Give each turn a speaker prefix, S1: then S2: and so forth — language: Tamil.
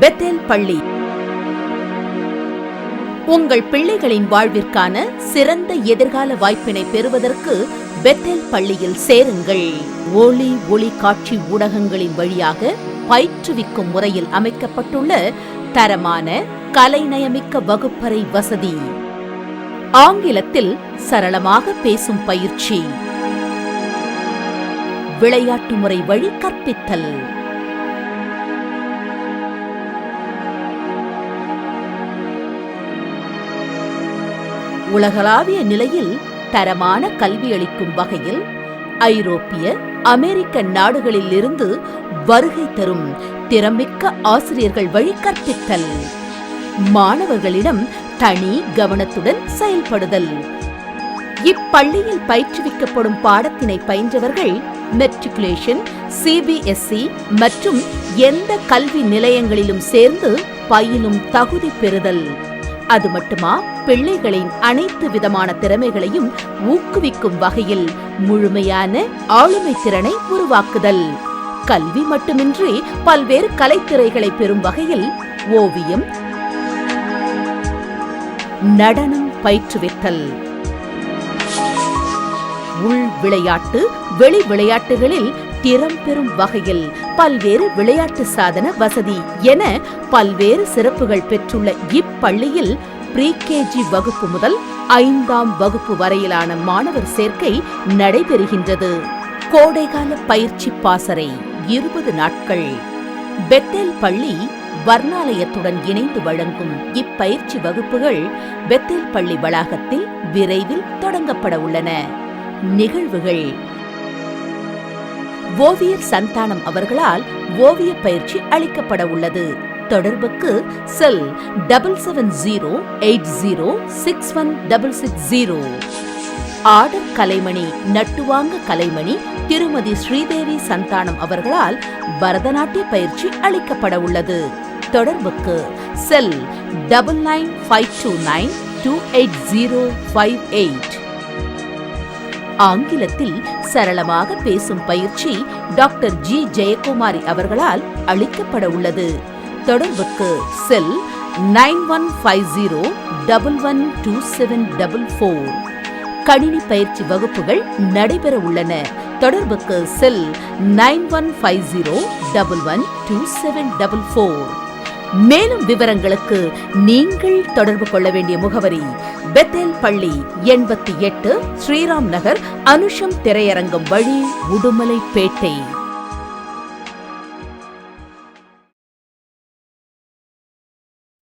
S1: பெத்தேல் பள்ளி உங்கள் பிள்ளைகளின் வாழ்விற்கான சிறந்த எதிர்கால வாய்ப்பினை பெறுவதற்கு பெத்தேல் பள்ளியில் சேருங்கள். ஒளி காட்சி ஊடகங்களின் வழியாக பயிற்றுவிக்கும் முறையில் அமைக்கப்பட்டுள்ள தரமான கலைநயமிக்க வகுப்பறை வசதி, ஆங்கிலத்தில் சரளமாக பேசும் பயிற்சி, விளையாட்டு முறை வழி கற்பித்தல், உலகளாவிய நிலையில் தரமான கல்வி அளிக்கும் வகையில் ஐரோப்பிய அமெரிக்க நாடுகளில் இருந்து வருகை தரும் திறமிக்க ஆசிரியர்கள் வழி கற்பித்தல், மாணவர்களிடம் தனி கவனத்துடன் செயல்படுதல். இப்பள்ளியில் பயிற்றுவிக்கப்படும் பாடத்தினை பயின்றவர்கள் மெட்ரிகுலேஷன், CBSE மற்றும் எந்த கல்வி நிலையங்களிலும் சேர்ந்து பயிலும் தகுதி பெறுதல். அது மட்டுமா, பிள்ளைகளின் அனைத்து விதமான திறமைகளையும் ஊக்குவிக்கும் வகையில் முழுமையான ஆளுமை திறனை உருவாக்குதல். கல்வி மட்டுமின்றி பல்வேறு கலைத்துறைகளை பெறும் வகையில் ஓவியம், நடனம் பயிற்றுவித்தல், உள் விளையாட்டு, வெளி விளையாட்டுகளில் திறம் பெறும் வகையில் பல்வேறு விளையாட்டு சாதன வசதி என பல்வேறு சிறப்புகள் பெற்றுள்ள இப்பள்ளியில் ப்ரீ-KG வகுப்பு முதல் 5ஆம் வகுப்பு வரையிலான மாணவர் சேர்க்கை நடைபெறுகின்றது. கோடைகால பயிற்சி பாசறை 20 நாட்கள். பெத்தேல் பள்ளி வர்ணாலயத்துடன் இணைந்து வழங்கும் இப்பயிற்சி வகுப்புகள் பெத்தேல் பள்ளி வளாகத்தில் விரைவில் தொடங்கப்பட உள்ளன. நிகழ்வுகள்: ஓவியர் சந்தானம் அவர்களால் ஓவிய பயிற்சி அளிக்கப்பட உள்ளது. தொடர்புக்கு செல் 7708061660. ஆடர் கலைமணி, நட்டுவாங்க கலைமணி திருமதி ஸ்ரீதேவி சந்தானம் அவர்களால் பரதநாட்டிய பயிற்சி அளிக்கப்பட உள்ளது. தொடர்புக்கு செல் 9952928058. ஆங்கிலத்தில் சரளமாக பேசும் பயிற்சி டாக்டர் G. ஜெயக்குமாரி அவர்களால் அளிக்கப்பட உள்ளது. தொடர்புக்கு செல் 9150112744. கணினி பயிற்சி வகுப்புகள் நடைபெற உள்ளன. தொடர்புக்கு செல் 9150112744. மேலும் விவரங்களுக்கு நீங்கள் தொடர்பு கொள்ள வேண்டிய முகவரி: பெத்தேல் பள்ளி, 88, ஸ்ரீராம் நகர், அனுஷம் திரையரங்கம் வழி, உடுமலைப்பேட்டை.